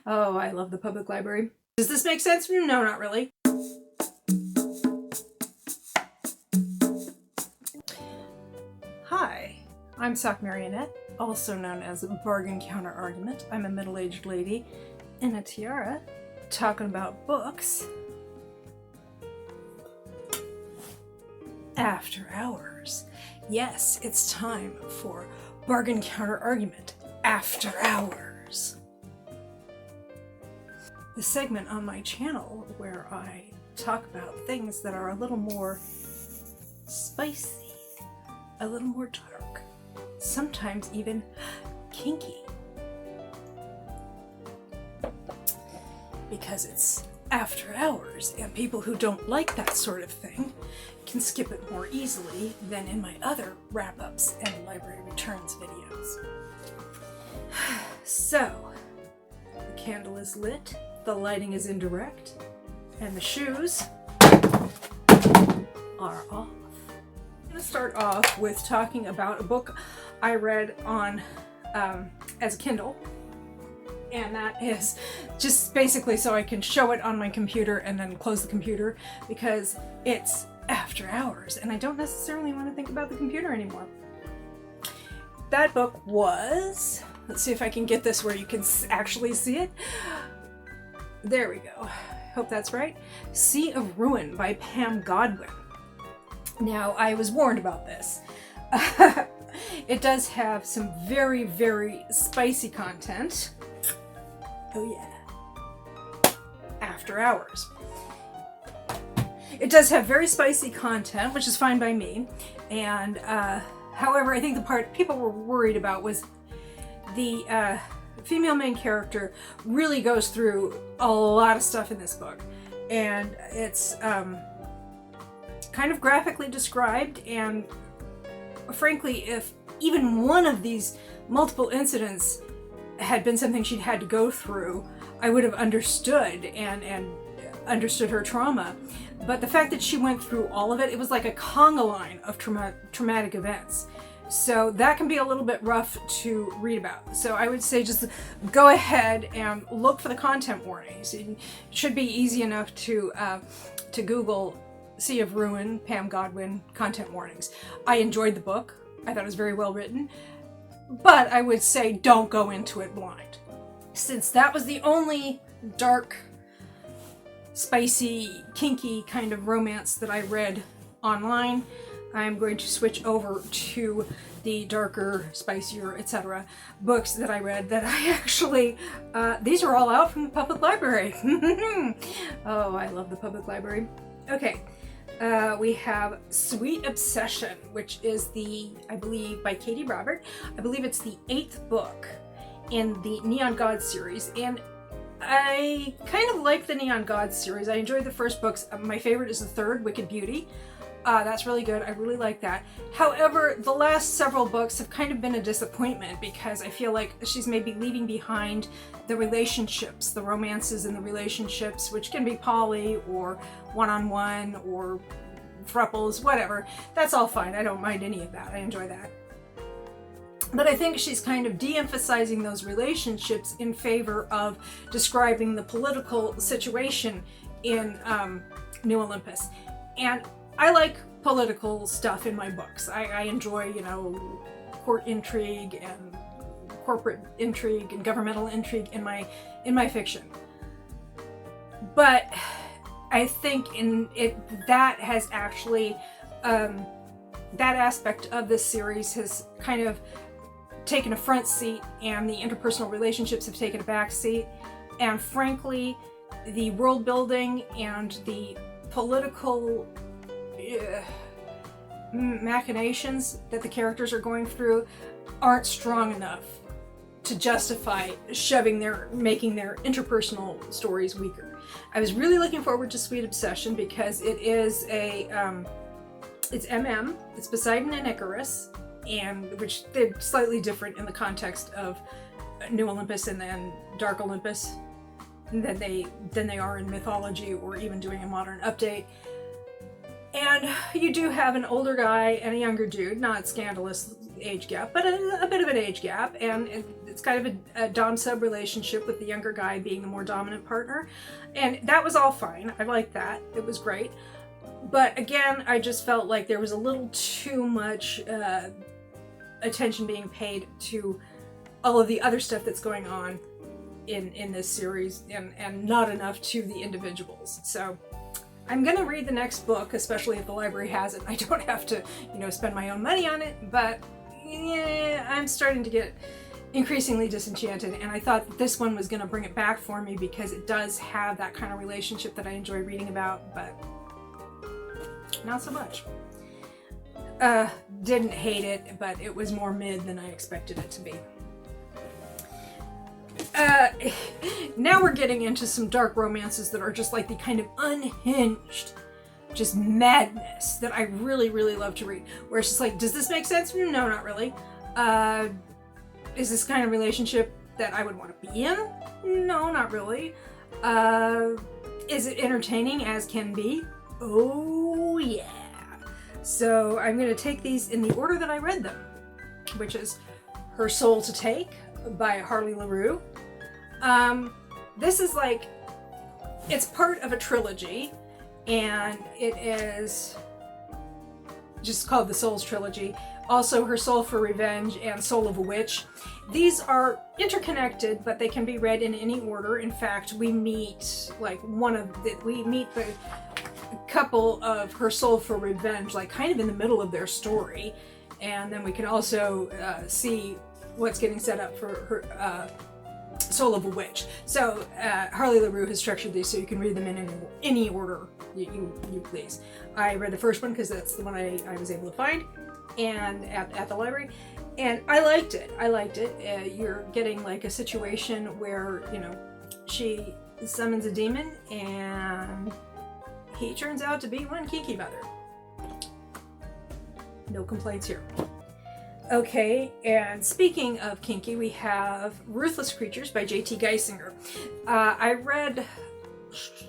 Oh, I love the public library. Does this make sense? No, not really. Hi, I'm Sock Marionette, also known as Bargain Counter Argument. I'm a middle-aged lady in a tiara talking about books after hours. Yes, it's time for Bargain Counter Argument after hours. The segment on my channel where I talk about things that are a little more spicy, a little more dark, sometimes even kinky. Because it's after hours, and people who don't like that sort of thing can skip it more easily than in my other wrap-ups and library returns videos. So, the candle is lit, the lighting is indirect, and the shoes are off. I'm going to start off with talking about a book I read on as a Kindle, and that is just basically so I can show it on my computer and then close the computer because it's after hours and I don't necessarily want to think about the computer anymore. That book was, let's see if I can get this where you can actually see it. There we go. Hope that's right. Sea of Ruin by Pam Godwin. Now, I was warned about this. It does have some very, very spicy content. Oh yeah. After hours. It does have very spicy content, which is fine by me. And, however, I think the part people were worried about was the female main character really goes through a lot of stuff in this book. And it's kind of graphically described, and frankly, if even one of these multiple incidents had been something she'd had to go through, I would have understood and understood her trauma. But the fact that she went through all of it, it was like a conga line of traumatic events. So that can be a little bit rough to read about. So I would say just go ahead and look for the content warnings. It should be easy enough to Google Sea of Ruin, Pam Godwin, content warnings. I enjoyed the book. I thought it was very well written. But I would say don't go into it blind. Since that was the only dark, spicy, kinky kind of romance that I read online, I'm going to switch over to the darker, spicier, etc. books that I read that I actually, these are all out from the public library. Oh, I love the public library. Okay, we have Sweet Obsession, which is I believe, by Katie Robert. I believe it's the 8th book in the Neon Gods series, and I kind of like the Neon Gods series. I enjoyed the first books. My favorite is the 3rd, Wicked Beauty. That's really good. I really like that. However, the last several books have kind of been a disappointment because I feel like she's maybe leaving behind the relationships, the romances in the relationships, which can be poly or one-on-one or thruples, whatever. That's all fine. I don't mind any of that. I enjoy that. But I think she's kind of de-emphasizing those relationships in favor of describing the political situation in New Olympus. And I like political stuff in my books. I enjoy, court intrigue and corporate intrigue and governmental intrigue in my fiction. But I think that has actually that aspect of this series has kind of taken a front seat, and the interpersonal relationships have taken a back seat. And frankly, the world building and the political machinations that the characters are going through aren't strong enough to justify making their interpersonal stories weaker. I was really looking forward to Sweet Obsession because it is it's MM, it's Poseidon and Icarus, and which they're slightly different in the context of New Olympus and then Dark Olympus than they are in mythology or even doing a modern update. And you do have an older guy and a younger dude, not scandalous age gap, but a bit of an age gap, and It's kind of a dom-sub relationship with the younger guy being the more dominant partner. And that was all fine. I liked that. It was great. But again, I just felt like there was a little too much attention being paid to all of the other stuff that's going on in this series, and not enough to the individuals. So I'm gonna read the next book, especially if the library has it. I don't have to, spend my own money on it, but yeah, I'm starting to get increasingly disenchanted, and I thought that this one was gonna bring it back for me because it does have that kind of relationship that I enjoy reading about, but not so much. Didn't hate it, but it was more mid than I expected it to be. Now we're getting into some dark romances that are just like the kind of unhinged, just madness that I really, really love to read. Where it's just like, does this make sense? No, not really. Is this kind of relationship that I would want to be in? No, not really. Is it entertaining as can be? Oh, yeah. So I'm going to take these in the order that I read them, which is Her Soul to Take by Harley LaRue. This is like, it's part of a trilogy, and it is just called the Souls Trilogy. Also, Her Soul for Revenge and Soul of a Witch. These are interconnected, but they can be read in any order. In fact, we meet the couple of Her Soul for Revenge, like kind of in the middle of their story, and then we can also see what's getting set up for her Soul of a Witch. So Harley LaRue has structured these so you can read them in any order you please. I read the first one because that's the one I was able to find and at the library, and I liked it. You're getting like a situation where, she summons a demon and he turns out to be one kinky mother. No complaints here. Okay, and speaking of kinky, we have Ruthless Creatures by J.T. Geisinger. I read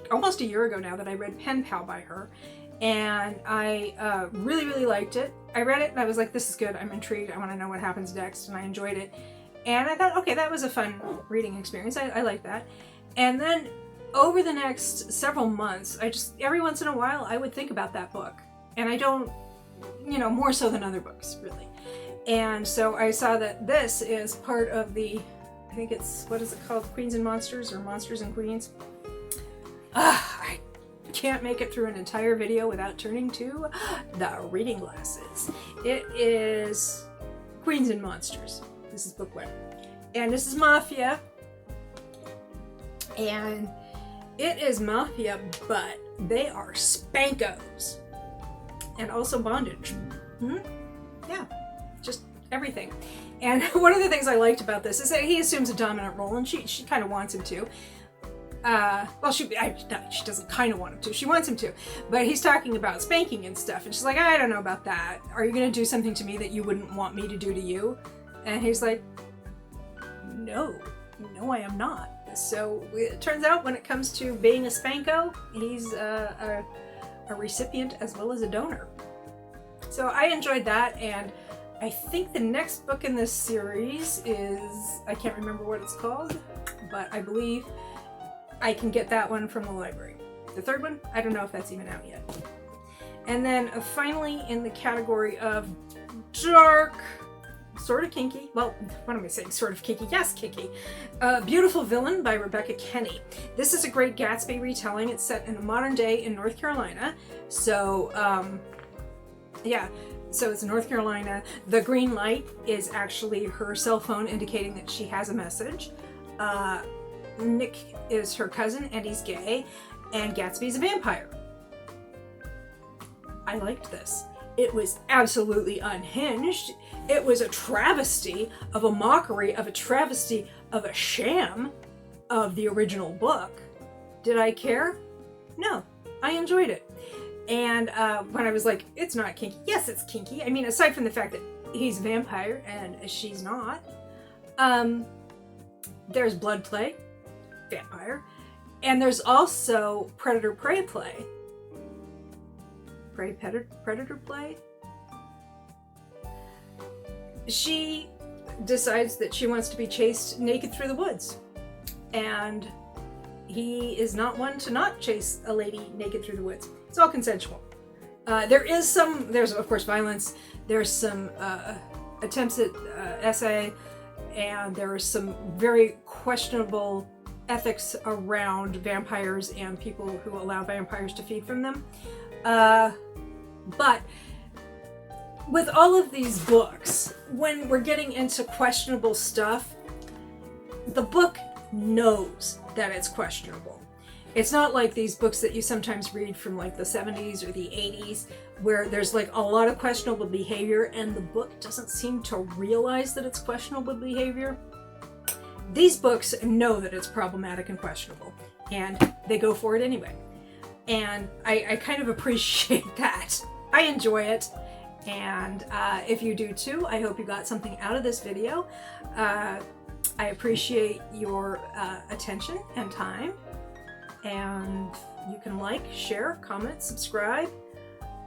almost a year ago now that I read Pen Pal by her, and I really, really liked it. I read it and I was like, this is good, I'm intrigued, I want to know what happens next, and I enjoyed it. And I thought, okay, that was a fun reading experience, I like that. And then over the next several months, every once in a while, I would think about that book. And I don't, more so than other books, really. And so I saw that this is part of the, I think it's, what is it called? Queens and Monsters, or Monsters and Queens? I can't make it through an entire video without turning to the reading glasses. It is Queens and Monsters. This is book one. And this is Mafia. And it is Mafia, but they are spankos. And also bondage. Yeah. Just everything. And one of the things I liked about this is that he assumes a dominant role, and she kind of wants him to. She doesn't kind of want him to. She wants him to. But he's talking about spanking and stuff, and she's like, I don't know about that. Are you going to do something to me that you wouldn't want me to do to you? And he's like, no, I am not. So it turns out when it comes to being a spanko, he's a recipient as well as a donor. So I enjoyed that, and I think the next book in this series is, I can't remember what it's called, but I believe I can get that one from the library. The third one, I don't know if that's even out yet. And then finally in the category of dark, sort of kinky, well, what am I saying, sort of kinky? Yes, kinky. Beautiful Villain by Rebecca Kenny. This is a great Gatsby retelling. It's set in the modern day in North Carolina. So, yeah. So it's North Carolina. The green light is actually her cell phone indicating that she has a message. Nick is her cousin and he's gay, and Gatsby's a vampire. I liked this. It was absolutely unhinged. It was a travesty of a mockery, of a travesty of a sham of the original book. Did I care? No, I enjoyed it. And when I was like, it's not kinky. Yes, it's kinky. I mean, aside from the fact that he's a vampire and she's not. There's blood play, vampire. And there's also predator-prey play. Predator play? decides that she wants to be chased naked through the woods. And he is not one to not chase a lady naked through the woods. It's all consensual. There's of course violence, there's some attempts at essay, and there are some very questionable ethics around vampires and people who allow vampires to feed from them. But with all of these books, when we're getting into questionable stuff, the book knows that it's questionable. It's not like these books that you sometimes read from like the 70s or the 80s, where there's like a lot of questionable behavior and the book doesn't seem to realize that it's questionable behavior. These books know that it's problematic and questionable, and they go for it anyway. And I kind of appreciate that. I enjoy it. And if you do too, I hope you got something out of this video. I appreciate your attention and time. And you can like, share, comment, subscribe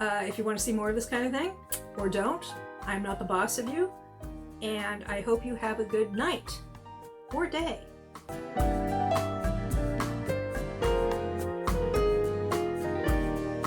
if you want to see more of this kind of thing, or don't. I'm not the boss of you. And I hope you have a good night or day.